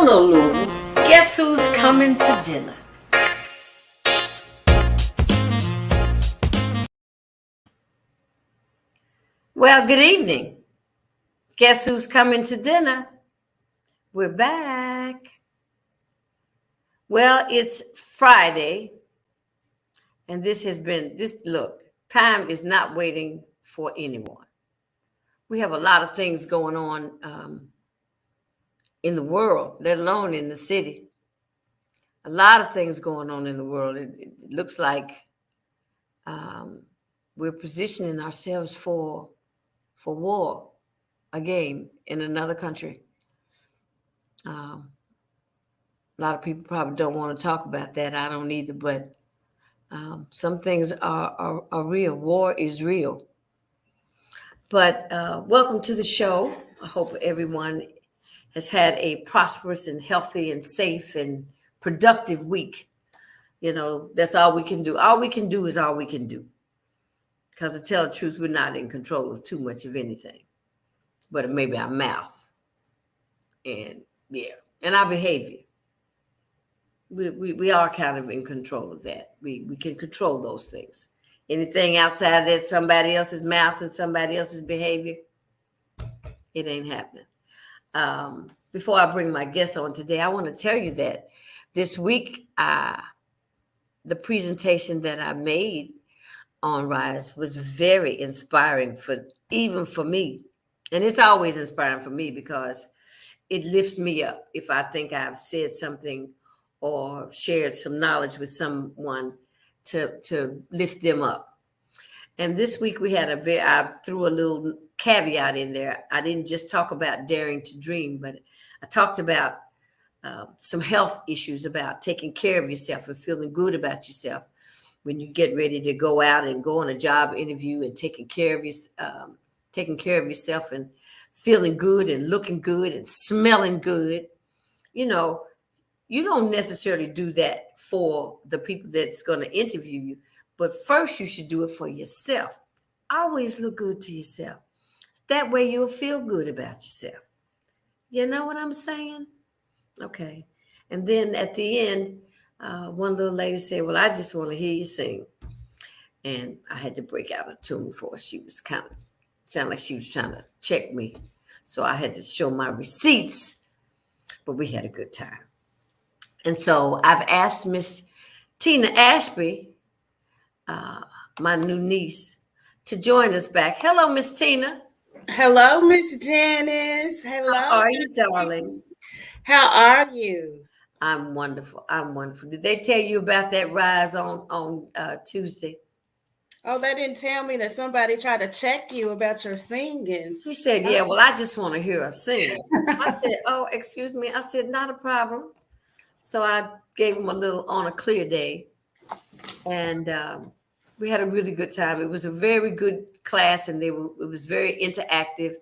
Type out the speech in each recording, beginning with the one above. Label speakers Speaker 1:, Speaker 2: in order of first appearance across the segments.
Speaker 1: Hello, Louisville. Guess who's coming to dinner? Well, good evening. Guess who's coming to dinner? We're back. Well, it's Friday, and look, time is not waiting for anyone. We have a lot of things going on in the world, let alone in the city. A lot of things going on in the world. It looks like we're positioning ourselves for war again in another country. A lot of people probably don't want to talk about that. I don't either, but some things are real. War is real. But welcome to the show. I hope everyone has had a prosperous and healthy and safe and productive week. You know, that's all we can do. All we can do is all we can do. Because to tell the truth, we're not in control of too much of anything, but maybe our mouth and our behavior. We are kind of in control of that. We can control those things. Anything outside that, somebody else's mouth and somebody else's behavior, it ain't happening. Before I bring my guest on today, I want to tell you that this week, the presentation that I made on Rise was very inspiring even for me. And it's always inspiring for me because it lifts me up if I think I've said something or shared some knowledge with someone to lift them up. And this week we had I threw a little caveat in there. I didn't just talk about daring to dream, but I talked about some health issues about taking care of yourself and feeling good about yourself when you get ready to go out and go on a job interview, and taking care of yourself and feeling good and looking good and smelling good. You know, you don't necessarily do that for the people that's going to interview you, but first you should do it for yourself. Always look good to yourself. That way you'll feel good about yourself. You know what I'm saying? Okay. And then at the end, one little lady said, well, I just want to hear you sing. And I had to break out a tune for her. She was sounded like she was trying to check me. So I had to show my receipts, but we had a good time. And so I've asked Miss Tina Ashby, my new niece, to join us back. Hello, Miss Tina.
Speaker 2: Hello, Miss Janice. Hello.
Speaker 1: How are you, darling?
Speaker 2: How are you?
Speaker 1: I'm wonderful. Did they tell you about that Rise on Tuesday?
Speaker 2: Oh, they didn't tell me that somebody tried to check you about your singing.
Speaker 1: She said, yeah, well, I just want to hear her sing. I said, oh, excuse me. I said, not a problem. So I gave them a little on a clear day. And we had a really good time. It was a very good class, and it was very interactive,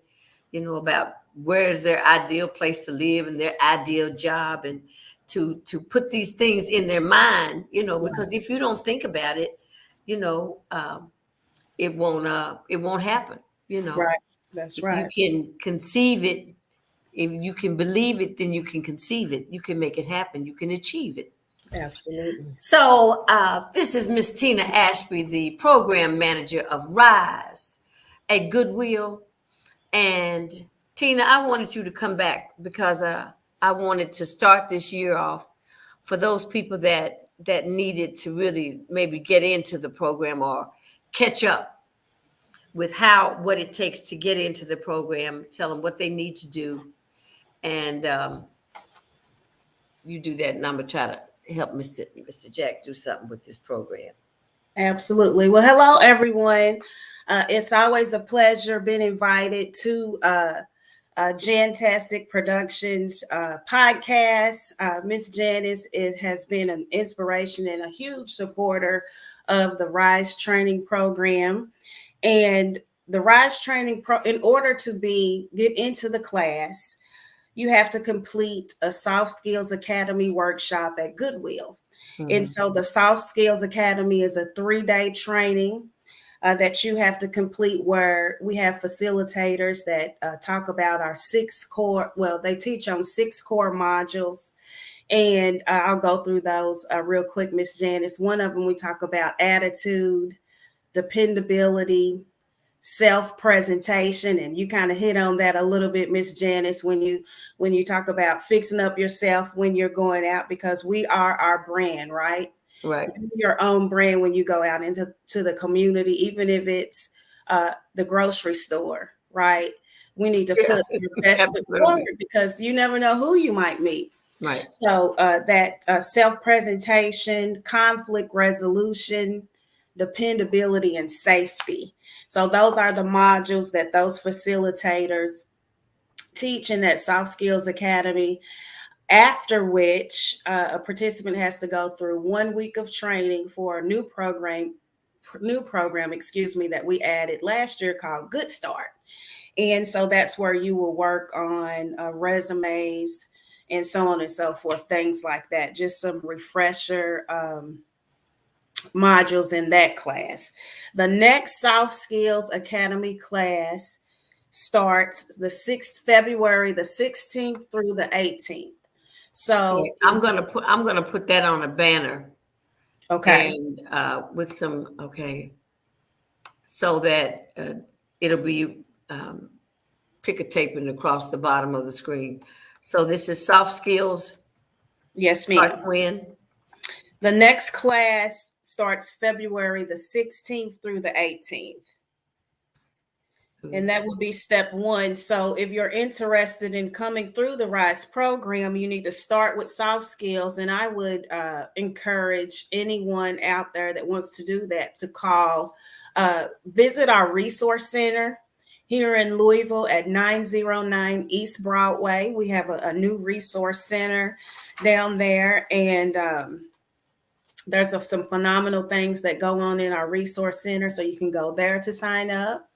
Speaker 1: you know, about where is their ideal place to live and their ideal job, and to put these things in their mind, you know, because if you don't think about it, you know, it won't happen, you know.
Speaker 2: Right. That's right.
Speaker 1: You can conceive it. If you can believe it, then you can conceive it. You can make it happen. You can achieve it.
Speaker 2: Absolutely.
Speaker 1: So this is Miss Tina Ashby, the program manager of Rise at Goodwill. And Tina, I wanted you to come back because I wanted to start this year off for those people that needed to really maybe get into the program or catch up with what it takes to get into the program, tell them what they need to do. And you do that, and I'm going to try to help Mr. Jack do something with this program.
Speaker 2: Absolutely. Well, hello, everyone. It's always a pleasure being invited to Jantastic Productions podcast. Miss Janice has been an inspiration and a huge supporter of the Rise Training Program. And the Rise Training in order to get into the class, you have to complete a Soft Skills Academy workshop at Goodwill. Mm-hmm. And so the Soft Skills Academy is a 3-day training. that you have to complete, where we have facilitators that talk about our 6 core, well, they teach on 6 core modules. And I'll go through those real quick, Miss Janice. One of them, we talk about attitude, dependability, self-presentation, and you kind of hit on that a little bit, Miss Janice, when you talk about fixing up yourself when you're going out, because we are our brand, right?
Speaker 1: Right.
Speaker 2: Your own brand when you go out into the community, even if it's the grocery store, right? We need to put your best foot forward, because you never know who you might meet.
Speaker 1: Right.
Speaker 2: So that self-presentation, conflict resolution, dependability, and safety. So those are the modules that those facilitators teach in that Soft Skills Academy, after which a participant has to go through 1 week of training for a new program, that we added last year called Good Start. And so that's where you will work on resumes and so on and so forth, things like that. Just some refresher modules in that class. The next Soft Skills Academy class starts February the 16th through the 18th. So
Speaker 1: okay. I'm gonna put that on a banner.
Speaker 2: Okay.
Speaker 1: And with some so that it'll be ticker taping across the bottom of the screen. So this is Soft Skills.
Speaker 2: Yes, ma'am.
Speaker 1: Starts when?
Speaker 2: The next class starts February the 16th through the 18th. And that would be step 1. So if you're interested in coming through the RISE program, you need to start with soft skills. And I would encourage anyone out there that wants to do that to call, visit our resource center here in Louisville at 909 East Broadway. We have a new resource center down there. And there's some phenomenal things that go on in our resource center. So you can go there to sign up.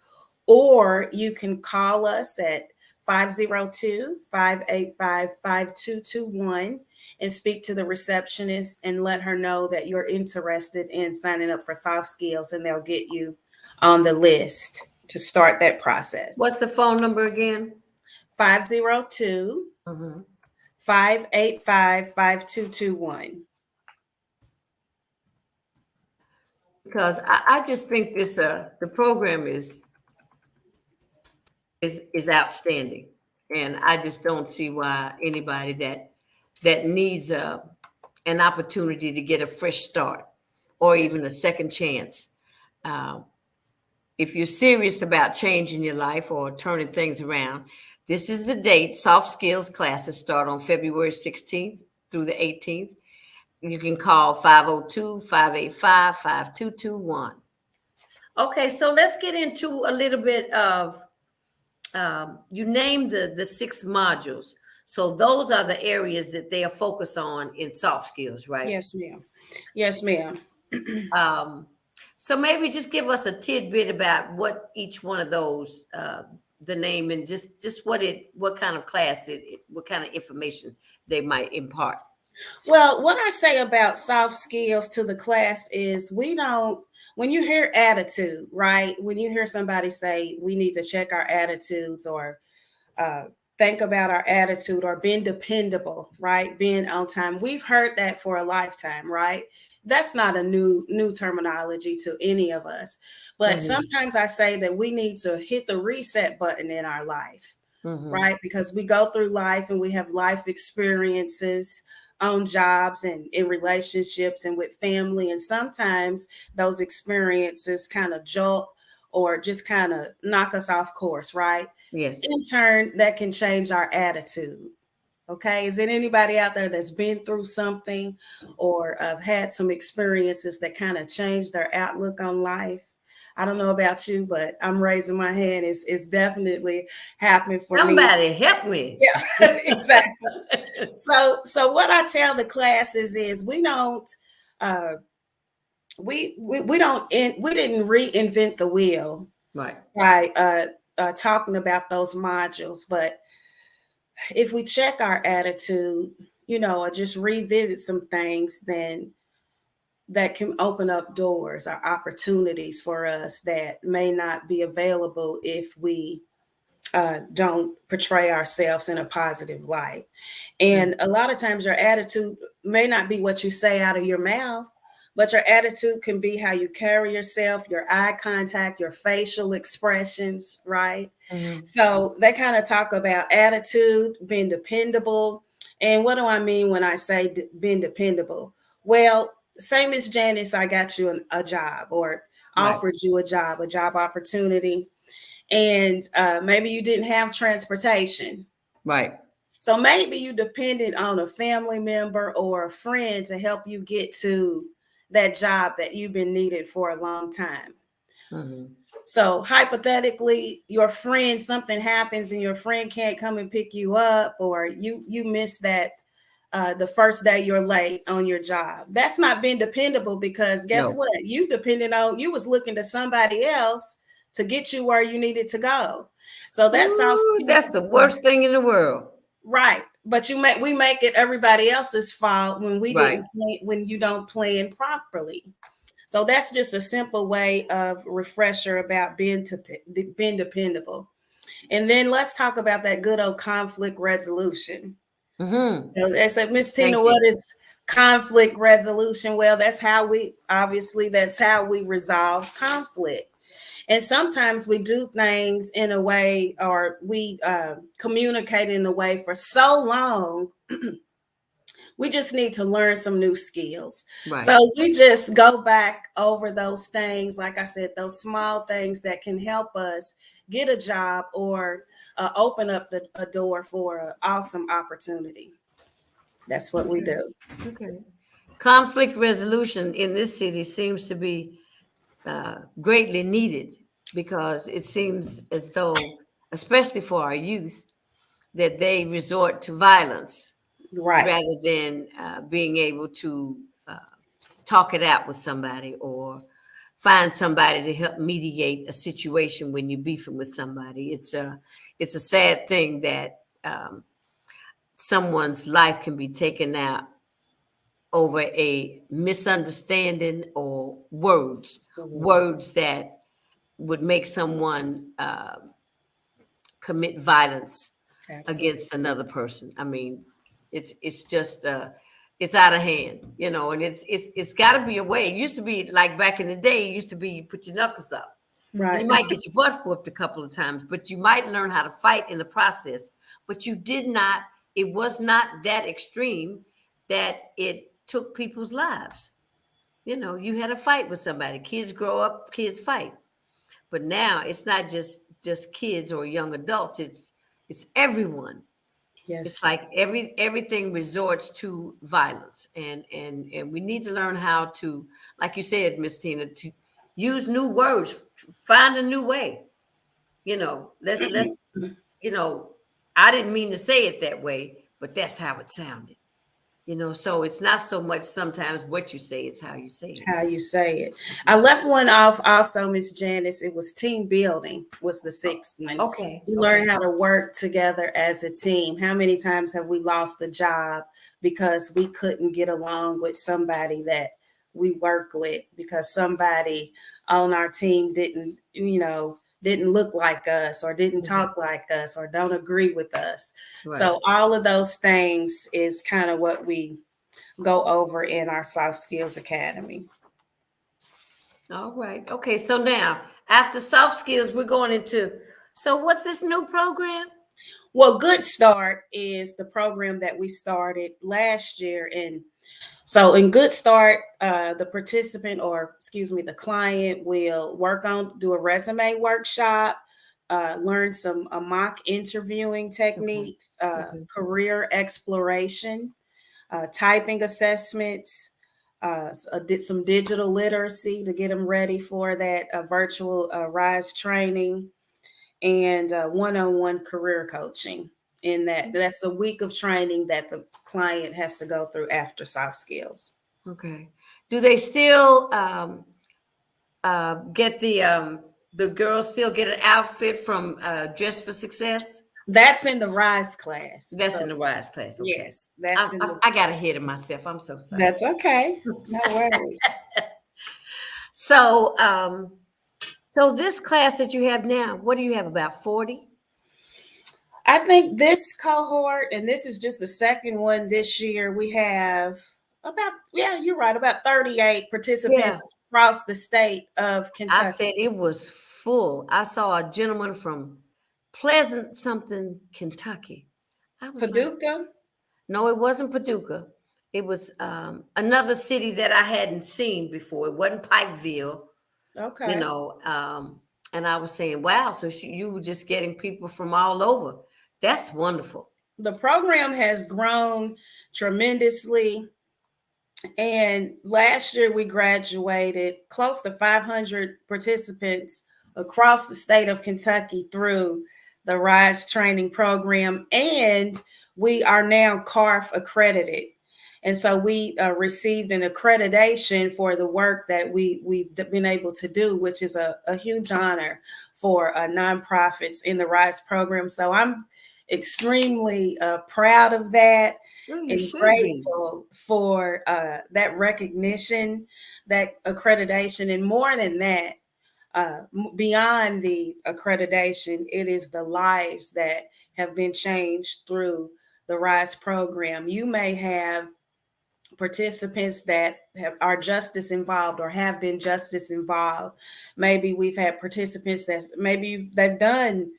Speaker 2: Or you can call us at 502-585-5221 and speak to the receptionist and let her know that you're interested in signing up for soft skills, and they'll get you on the list to start that process.
Speaker 1: What's the phone number again?
Speaker 2: 502-585-5221.
Speaker 1: Because I just think this the program is outstanding, and I just don't see why anybody that needs an opportunity to get a fresh start or even a second chance, if you're serious about changing your life or turning things around, this is the date. Soft skills classes start on February 16th through the 18th. You can call 502-585-5221. Okay, so let's get into a little bit of you named the 6 modules. So those are the areas that they are focused on in soft skills, right?
Speaker 2: Yes, ma'am. Yes, ma'am.
Speaker 1: So maybe just give us a tidbit about what each one of those, the name, and just what kind of class what kind of information they might impart.
Speaker 2: Well, what I say about soft skills to the class is when you hear attitude, right? When you hear somebody say we need to check our attitudes or think about our attitude or being dependable, right? Being on time. We've heard that for a lifetime, right? That's not a new terminology to any of us. But sometimes I say that we need to hit the reset button in our life, right? Because we go through life and we have life experiences on jobs and in relationships and with family. And sometimes those experiences kind of jolt or just kind of knock us off course, right?
Speaker 1: Yes.
Speaker 2: In turn, that can change our attitude. Okay. Is there anybody out there that's been through something or had some experiences that kind of changed their outlook on life? I don't know about you, but I'm raising my hand. It's definitely happening for me.
Speaker 1: Somebody help me.
Speaker 2: Yeah, exactly. So what I tell the classes is we didn't reinvent the wheel,
Speaker 1: right,
Speaker 2: by talking about those modules. But if we check our attitude, or just revisit some things, then that can open up doors or opportunities for us that may not be available if we don't portray ourselves in a positive light. And a lot of times your attitude may not be what you say out of your mouth, but your attitude can be how you carry yourself, your eye contact, your facial expressions, right?
Speaker 1: Mm-hmm.
Speaker 2: So they kind of talk about attitude, being dependable. And what do I mean when I say being dependable? Well, same as Janice, I got you a job or
Speaker 1: Right.
Speaker 2: offered you a job opportunity, and maybe you didn't have transportation.
Speaker 1: Right.
Speaker 2: So maybe you depended on a family member or a friend to help you get to that job that you've been needed for a long time.
Speaker 1: Mm-hmm.
Speaker 2: So hypothetically, your friend, something happens and your friend can't come and pick you up, or you miss that the first day you're late on your job. That's not being dependable, because guess
Speaker 1: No.
Speaker 2: what? You was looking to somebody else to get you where you needed to go. So that's soft
Speaker 1: Ooh,
Speaker 2: skills.
Speaker 1: that's the worst thing in the world.
Speaker 2: Right. But we make it everybody else's fault when
Speaker 1: Right.
Speaker 2: when you don't plan properly. So that's just a simple way of refresher about being dependable. And then let's talk about that good old conflict resolution.
Speaker 1: Mm-hmm.
Speaker 2: So they said, Miss Tina,
Speaker 1: Thank you.
Speaker 2: what is conflict resolution? Well, that's how we resolve conflict. And sometimes we do things in a way, or we communicate in a way for so long, we just need to learn some new skills.
Speaker 1: Right.
Speaker 2: So we just go back over those things, like I said, those small things that can help us get a job or open up a door for an awesome opportunity. That's what we
Speaker 1: Okay.
Speaker 2: do.
Speaker 1: Okay. Conflict resolution in this city seems to be greatly needed because it seems as though, especially for our youth, that they resort to violence
Speaker 2: Right.
Speaker 1: rather than being able to uh, talk it out with somebody or find somebody to help mediate a situation when you're beefing with somebody. It's a sad thing that someone's life can be taken out over a misunderstanding or
Speaker 2: Absolutely.
Speaker 1: words that would make someone commit violence
Speaker 2: Absolutely.
Speaker 1: against another person. I mean, it's just it's out of hand, and it's got to be a way. It used to be like back in the day. It used to be you put your knuckles up, and
Speaker 2: Right.
Speaker 1: you might get your butt whooped a couple of times, but you might learn how to fight in the process. But you did not. It was not that extreme that it took people's lives. You had a fight with somebody. Kids grow up, kids fight. But now it's not just kids or young adults. It's everyone. It's
Speaker 2: Yes.
Speaker 1: like everything resorts to violence, and we need to learn how to, like you said, Miss Tina, to use new words, find a new way. Let's I didn't mean to say it that way, but that's how it sounded. So it's not so much sometimes what you say, it's how you say it.
Speaker 2: How you say it. I left one off also, Miss Janice. It was team building was the sixth one.
Speaker 1: Okay.
Speaker 2: We
Speaker 1: Okay.
Speaker 2: learn how to work together as a team. How many times have we lost the job because we couldn't get along with somebody that we work with, because somebody on our team didn't look like us, or didn't
Speaker 1: Mhm.
Speaker 2: talk like us, or don't agree with us.
Speaker 1: Right.
Speaker 2: So all of those things is kind of what we go over in our Soft Skills Academy.
Speaker 1: All right. Okay. So now, after soft skills, we're going into. So, what's this new program?
Speaker 2: Well, Good Start is the program that we started last year. And so in Good Start, the participant, or excuse me, the client will do a resume workshop, learn some mock interviewing
Speaker 1: Okay.
Speaker 2: techniques,
Speaker 1: Okay.
Speaker 2: career exploration, typing assessments, did some digital literacy to get them ready for that virtual RISE training, and one-on-one career coaching. In that's a week of training that the client has to go through after soft skills.
Speaker 1: Okay. Do they still get the girls still get an outfit from Dress for Success?
Speaker 2: That's in the Rise class.
Speaker 1: That's
Speaker 2: So
Speaker 1: in the Rise class. Okay.
Speaker 2: yes, that's in the.
Speaker 1: I got ahead of myself. I'm so sorry.
Speaker 2: That's okay. No worries.
Speaker 1: So, so this class that you have now, what do you have, about 40?
Speaker 2: I think this cohort, and this is just the second one this year, we have about, yeah, you're right, about 38
Speaker 1: Yeah.
Speaker 2: participants across the state of
Speaker 1: I
Speaker 2: Kentucky.
Speaker 1: said it was full. I saw a gentleman from Pleasant something, Kentucky. I was like,
Speaker 2: Paducah.
Speaker 1: no, it wasn't Paducah. It was another city that I hadn't seen before. It wasn't Pikeville, you
Speaker 2: Okay.
Speaker 1: know. And I was saying, wow, so you were just getting people from all over. That's wonderful.
Speaker 2: The program has grown tremendously. And last year we graduated close to 500 participants across the state of Kentucky through the RISE training program. And we are now CARF accredited. And so we received an accreditation for the work that we've been able to do, which is a huge honor for nonprofits in the RISE program. So I'm extremely proud of that
Speaker 1: Well, you
Speaker 2: and
Speaker 1: should be.
Speaker 2: grateful for that recognition, that accreditation. And more than that, beyond the accreditation, it is the lives that have been changed through the RISE program. You may have participants that are justice involved or have been justice involved. Maybe we've had participants that maybe they've done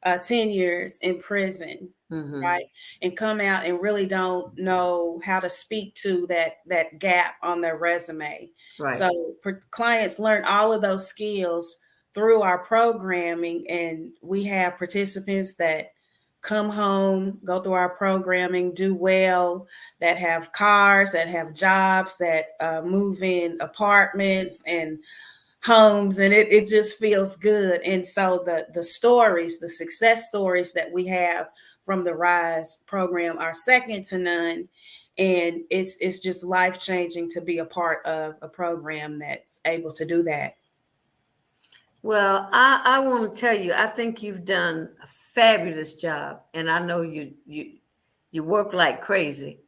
Speaker 2: 10 years in prison, right, and come out and really don't know how to speak to that gap on their resume.
Speaker 1: Right.
Speaker 2: So clients learn all of those skills through our programming, and we have participants that come home, go through our programming, do well, that have cars, that have jobs, that move in apartments and homes, and it just feels good. And so the stories, the success stories that we have from the RISE program are second to none. And it's just life-changing to be a part of a program that's able to do that.
Speaker 1: Well, I want to tell you, I think you've done a fabulous job, and I know you work like crazy,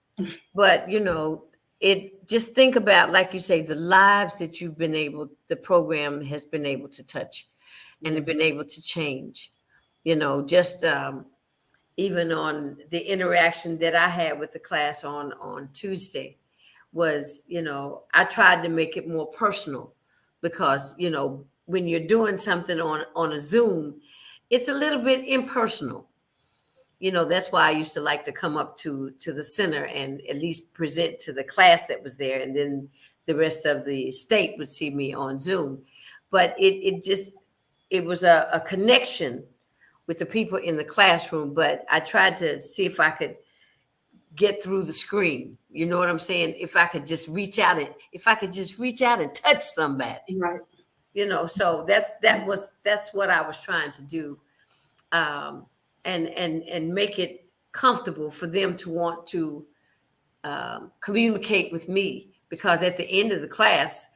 Speaker 1: but you know, it just think about, like you say, the lives that the program has been able to touch, and have been able to change. You know, just even on the interaction that I had with the class on Tuesday was, you know, I tried to make it more personal because, you know, when you're doing something on a Zoom, it's a little bit impersonal. You know, that's why I used to like to come up to the center and at least present to the class that was there, and then the rest of the state would see me on Zoom. But it was a connection with the people in the classroom, but I tried to see if I could get through the screen. You know what I'm saying? If I could just reach out and touch somebody.
Speaker 2: Right.
Speaker 1: You know, so that's what I was trying to do. And make it comfortable for them to want to communicate with me, because at the end of the class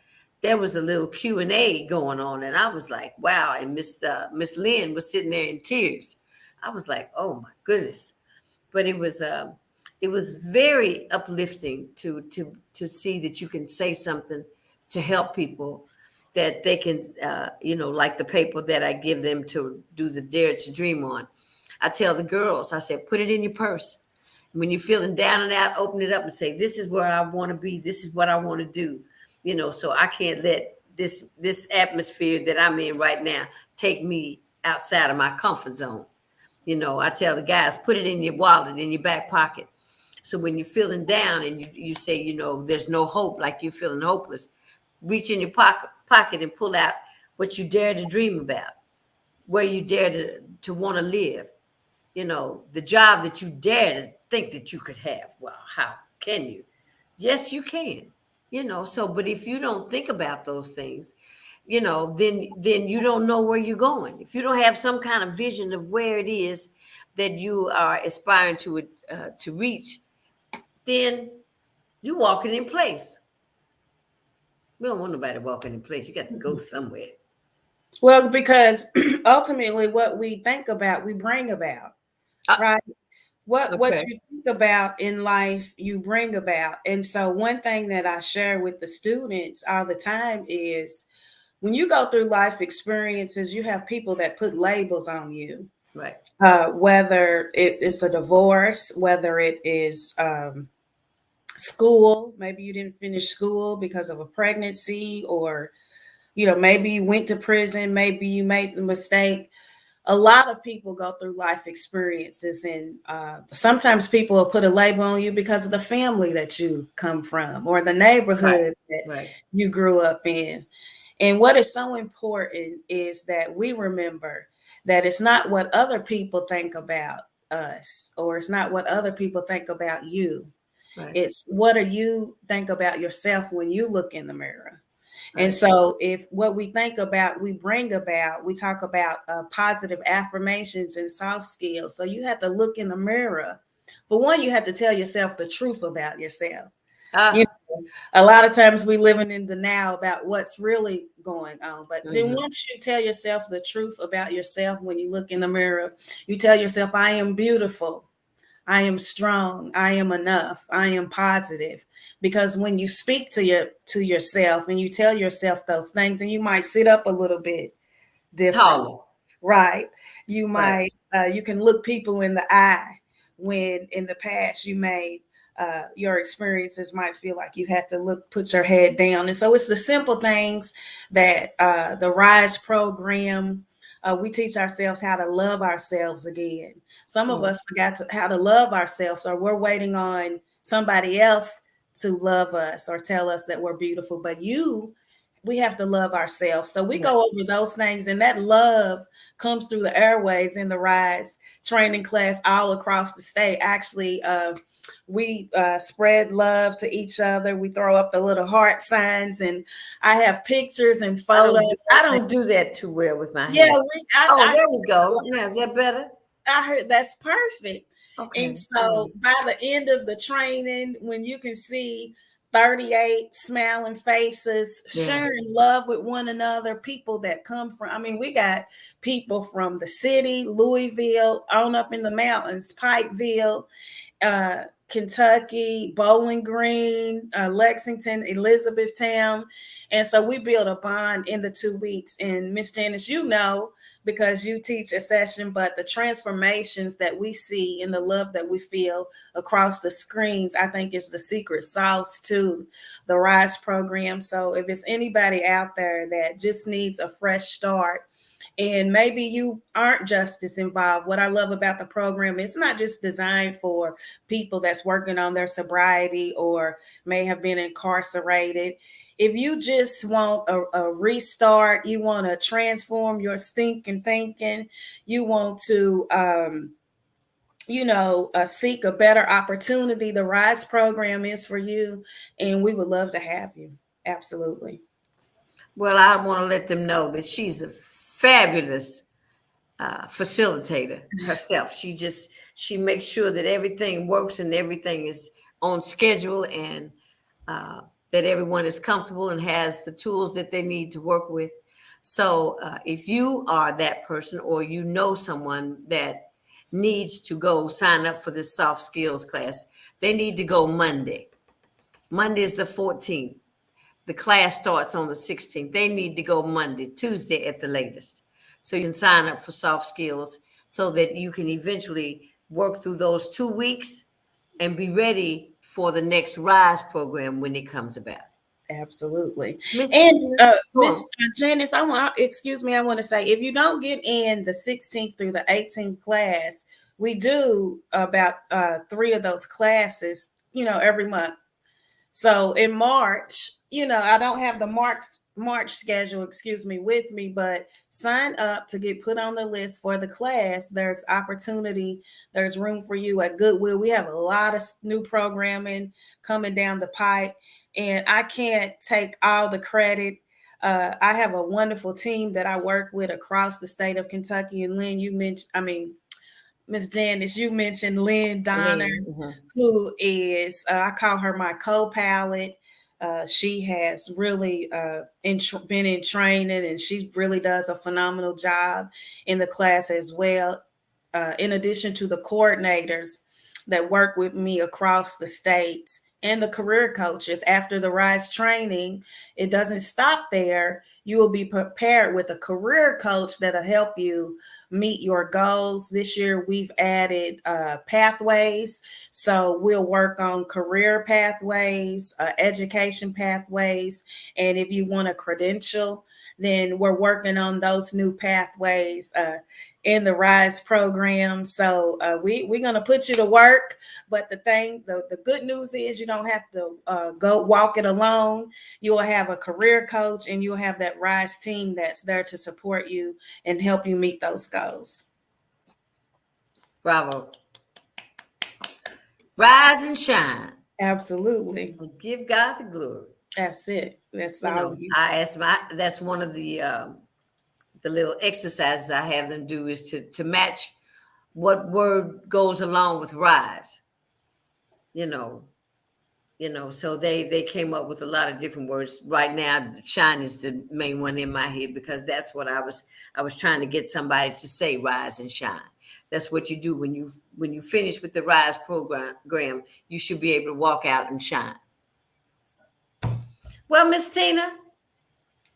Speaker 1: there was a little Q&A going on, and I was like, wow. And Miss Lynn was sitting there in tears. I was like, oh my goodness. But it was very uplifting to see that you can say something to help people, that they can you know, like the paper that I give them to do the Dare to Dream on. I tell the girls, I said, put it in your purse. When you're feeling down and out, open it up and say, this is where I want to be. This is what I want to do. You know, so I can't let this atmosphere that I'm in right now take me outside of my comfort zone. You know, I tell the guys, put it in your wallet, in your back pocket. So when you're feeling down and you say, you know, there's no hope, like you're feeling hopeless, reach in your pocket and pull out what you dare to dream about, where you dare to want to live. You know, the job that you dare to think that you could have. Well, how can you? Yes, you can. You know, so, but if you don't think about those things, you know, then you don't know where you're going. If you don't have some kind of vision of where it is that you are aspiring to reach, then you're walking in place. We don't want nobody walking in place. You got to go somewhere.
Speaker 2: Well, because ultimately what we think about, we bring about. right? What
Speaker 1: Okay.
Speaker 2: you think about in life, you bring about. And so one thing that I share with the students all the time is when you go through life experiences, you have people that put labels on you.
Speaker 1: Right.
Speaker 2: Whether it's a divorce, whether it is school, maybe you didn't finish school because of a pregnancy, or maybe you went to prison, maybe you made the mistake. A lot of people go through life experiences, and sometimes people will put a label on you because of the family that you come from or the
Speaker 1: Right.
Speaker 2: neighborhood that
Speaker 1: Right.
Speaker 2: you grew up in. And what is so important is that we remember that it's not what other people think about us, or it's not what other people think about you.
Speaker 1: Right.
Speaker 2: It's what do you think about yourself when you look in the mirror. And
Speaker 1: Right.
Speaker 2: so, if what we think about, we bring about, we talk about positive affirmations and soft skills. So, you have to look in the mirror. For one, you have to tell yourself the truth about yourself. You
Speaker 1: Ah.
Speaker 2: know, a lot of times we living in denial about what's really going on. But then
Speaker 1: Mm-hmm.
Speaker 2: once you tell yourself the truth about yourself when you look in the mirror, you tell yourself, I am beautiful. I am strong. I am enough. I am positive. Because when you speak to yourself and you tell yourself those things, and you might sit up a little bit different,
Speaker 1: Taller.
Speaker 2: right? You
Speaker 1: Right.
Speaker 2: might you can look people in the eye when in the past you made your experiences might feel like you had to put your head down. And so it's the simple things that the Rise program, we teach ourselves how to love ourselves again. Some of
Speaker 1: Mm.
Speaker 2: us forgot how to love ourselves, or we're waiting on somebody else to love us or tell us that we're beautiful. But we have to love ourselves. So we
Speaker 1: Right.
Speaker 2: go over those things, and that love comes through the airways in the Rise training class all across the state. Actually, we spread love to each other. We throw up the little heart signs, and I have pictures and photos.
Speaker 1: I
Speaker 2: And
Speaker 1: don't do that too well with my
Speaker 2: yeah,
Speaker 1: hand.
Speaker 2: we, I,
Speaker 1: Oh,
Speaker 2: I
Speaker 1: there we go. Now is that better?
Speaker 2: I heard that's perfect. And
Speaker 1: Okay. All
Speaker 2: so
Speaker 1: right.
Speaker 2: by the end of the training, when you can see 38 smiling faces,
Speaker 1: Yeah.
Speaker 2: sharing love with one another, people that come from, I mean, we got people from the city, Louisville, on up in the mountains, Pikeville, Kentucky, Bowling Green, Lexington, Elizabethtown. And so we build a bond in the 2 weeks. And Miss Janice, because you teach a session, but the transformations that we see and the love that we feel across the screens, I think is the secret sauce to the Rise program. So if it's anybody out there that just needs a fresh start, and maybe you aren't just as involved. What I love about the program, it's not just designed for people that's working on their sobriety or may have been incarcerated. If you just want a restart, you want to transform your stinking thinking, you want to seek a better opportunity, the Rise program is for you, and we would love to have you. Absolutely.
Speaker 1: Well, I want to let them know that she's a fabulous facilitator herself. She makes sure that everything works and everything is on schedule, and that everyone is comfortable and has the tools that they need to work with. So if you are that person, or you know someone that needs to go sign up for this soft skills class, they need to go Monday. Monday is the 14th. The class starts on the 16th. They need to go Monday, Tuesday at the latest. So you can sign up for soft skills so that you can eventually work through those 2 weeks and be ready for the next RISE program when it comes about.
Speaker 2: Absolutely.
Speaker 1: Miss
Speaker 2: And Miss
Speaker 1: Go
Speaker 2: Janice, excuse me, I want to say, if you don't get in the 16th through the 18th class, we do about three of those classes, every month. So in March, I don't have the March schedule, excuse me, with me, but sign up to get put on the list for the class. There's opportunity, there's room for you at Goodwill. We have a lot of new programming coming down the pipe, and I can't take all the credit. I have a wonderful team that I work with across the state of Kentucky. And Lynn, Miss Janice, you mentioned Lynn Donner,
Speaker 1: Lynn. Mhm.
Speaker 2: who is, I call her my co-pilot. She has really been in training, and she really does a phenomenal job in the class as well. in addition to the coordinators that work with me across the states and the career coaches, after the RISE training, it doesn't stop there. You will be prepared with a career coach that'll help you meet your goals. This year, we've added pathways. So we'll work on career pathways, education pathways. And if you want a credential, then we're working on those new pathways in the RISE program. So we're going to put you to work. But the good news is you don't have to go walk it alone. You will have a career coach, and you'll have that RISE team that's there to support you and help you meet those goals.
Speaker 1: Bravo. Rise and shine.
Speaker 2: Absolutely.
Speaker 1: And give God the glory.
Speaker 2: That's it. That's
Speaker 1: You
Speaker 2: all.
Speaker 1: know, that's one of the little exercises I have them do, is to match what word goes along with rise. You know, so they came up with a lot of different words. Right now, shine is the main one in my head, because that's what I was trying to get somebody to say, rise and shine. That's what you do when you finish with the RISE program. You should be able to walk out and shine. Well, Miss Tina,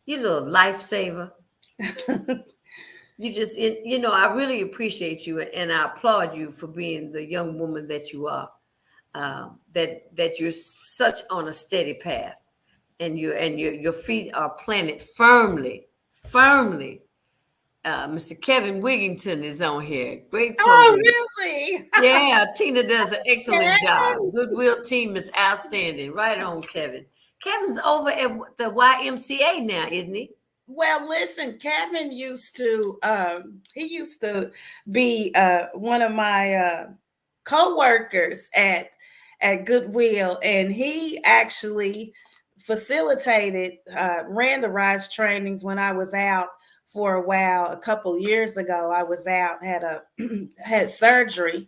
Speaker 1: you little lifesaver. You just, I really appreciate you, and I applaud you for being the young woman that you are. That you're such on a steady path, and your feet are planted firmly. Mr. Kevin Wigington is on here. Great program.
Speaker 2: Oh, really?
Speaker 1: Yeah, Tina does an excellent job. Goodwill team is outstanding. Right on, Kevin. Kevin's over at the YMCA now, isn't he?
Speaker 2: Well, listen, Kevin used to be one of my co-workers at Goodwill, and he actually facilitated, ran the RISE trainings when I was out for a while. A couple years ago, I was out, had surgery,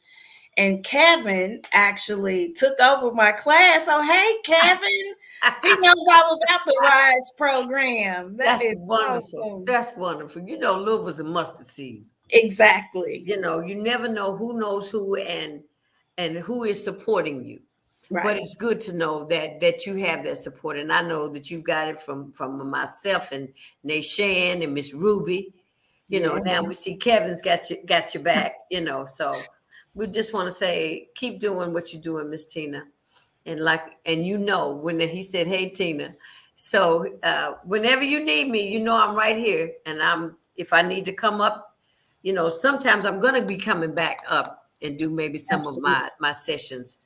Speaker 2: and Kevin actually took over my class. So, hey, Kevin, he knows all about the RISE program.
Speaker 1: That's wonderful. Awesome. That's wonderful. Love was a mustard seed.
Speaker 2: Exactly.
Speaker 1: You never know who knows who and who is supporting you. Right. But it's good to know that you have that support. And I know that you've got it from myself and Nashan and Miss Ruby. Now we see Kevin's got your back, so we just want to say, keep doing what you're doing, Miss Tina. And when he said, hey, Tina, so whenever you need me, I'm right here. And if I need to come up, sometimes I'm going to be coming back up and do maybe some Absolutely. Of my sessions,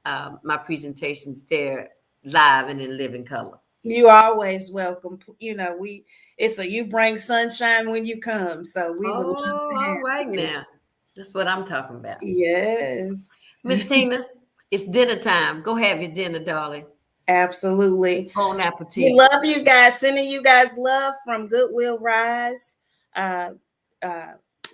Speaker 1: my presentations there live and in living color.
Speaker 2: You always welcome. You bring sunshine when you come. So we would love to have
Speaker 1: all right you. Now. That's what I'm talking about.
Speaker 2: Yes.
Speaker 1: Miss Tina, it's dinner time. Go have your dinner, darling.
Speaker 2: Absolutely.
Speaker 1: Bon appetit.
Speaker 2: We love you guys. Sending you guys love from Goodwill Rise.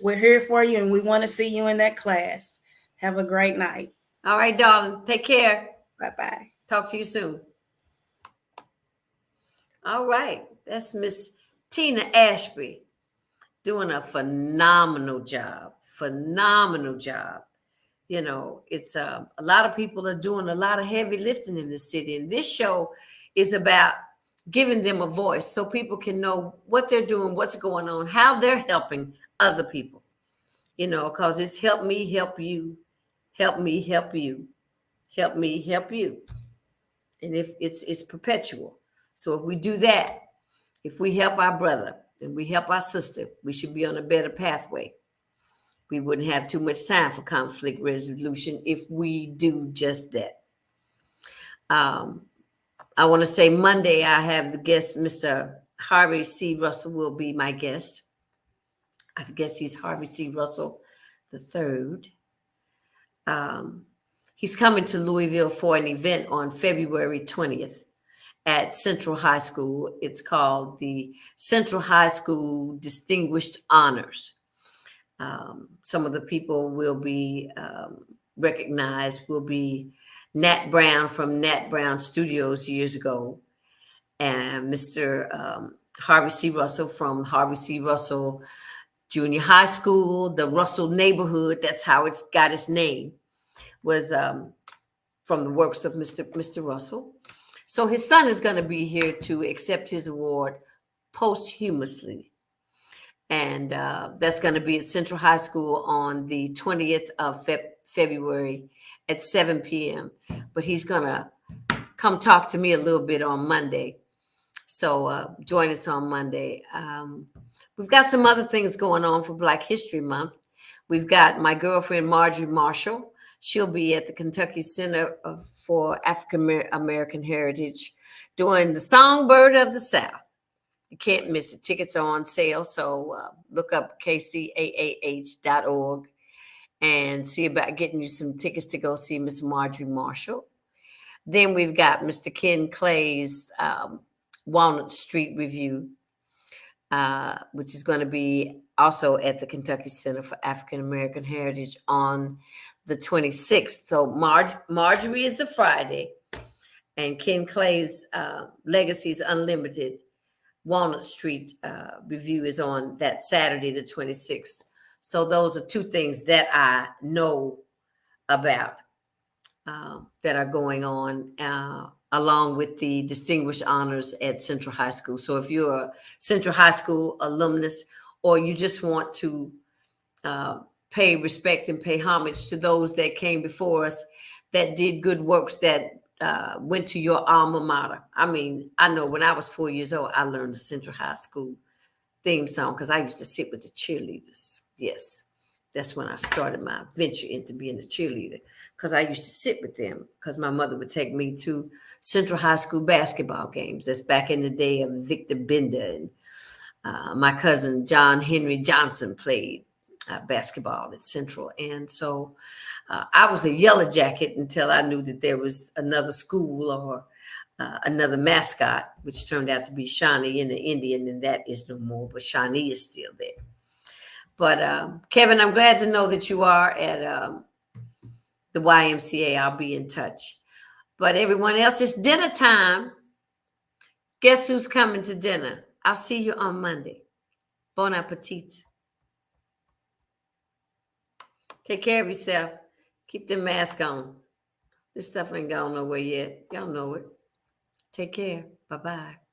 Speaker 2: We're here for you, and we want to see you in that class. Have a great night.
Speaker 1: All right, darling. Take care.
Speaker 2: Bye-bye.
Speaker 1: Talk to you soon. All right. That's Miss Tina Ashby doing a phenomenal job. It's a lot of people are doing a lot of heavy lifting in the city. And this show is about giving them a voice so people can know what they're doing, what's going on, how they're helping other people. Because it's help me, help you, help me, help you, help me, help you. And if it's perpetual. So if we do that, if we help our brother and we help our sister, we should be on a better pathway. We wouldn't have too much time for conflict resolution if we do just that. I want to say Monday, I have the guest, Mr. Harvey C. Russell will be my guest. I guess he's Harvey C. Russell III. He's coming to Louisville for an event on February 20th at Central High School. It's called the Central High School Distinguished Honors. Some of the people will be recognized will be Nat Brown from Nat Brown Studios years ago, and Mr. Harvey C. Russell from Harvey C. Russell Junior high school, the Russell neighborhood, that's how it's got its name, was from the works of Mr. Russell. So his son is going to be here to accept his award posthumously. And that's going to be at Central High School on the 20th of February at 7 p.m. But he's going to come talk to me a little bit on Monday. So join us on Monday. We've got some other things going on for Black History Month. We've got my girlfriend, Marjorie Marshall. She'll be at the Kentucky Center for African American Heritage doing the Songbird of the South. You can't miss it. Tickets are on sale. So look up kcaah.org and see about getting you some tickets to go see Miss Marjorie Marshall. Then we've got Mr. Ken Clay's Walnut Street Review, which is going to be also at the Kentucky Center for African American Heritage on the 26th. So Marjorie is the Friday, and Ken Clay's Legacies Unlimited Walnut Street Review is on that Saturday, the 26th. So those are two things that I know about that are going on, along with the distinguished honors at Central High School. So if you're a Central High School alumnus, or you just want to pay respect and pay homage to those that came before us, that did good works, that went to your alma mater. I mean, I know when I was 4 years old, I learned the Central High School theme song because I used to sit with the cheerleaders. Yes, that's when I started my venture into being a cheerleader, because I used to sit with them because my mother would take me to Central High School basketball games. That's back in the day of Victor Bender, and my cousin John Henry Johnson played basketball at Central. And so I was a yellow jacket until I knew that there was another school or another mascot, which turned out to be Shawnee in the Indian, and that is no more, but Shawnee is still there. But Kevin, I'm glad to know that you are at the YMCA. I'll be in touch. But everyone else, it's dinner time. Guess who's coming to dinner? I'll see you on Monday. Bon appetit. Take care of yourself. Keep the mask on. This stuff ain't gone nowhere yet. Y'all know it. Take care. Bye-bye.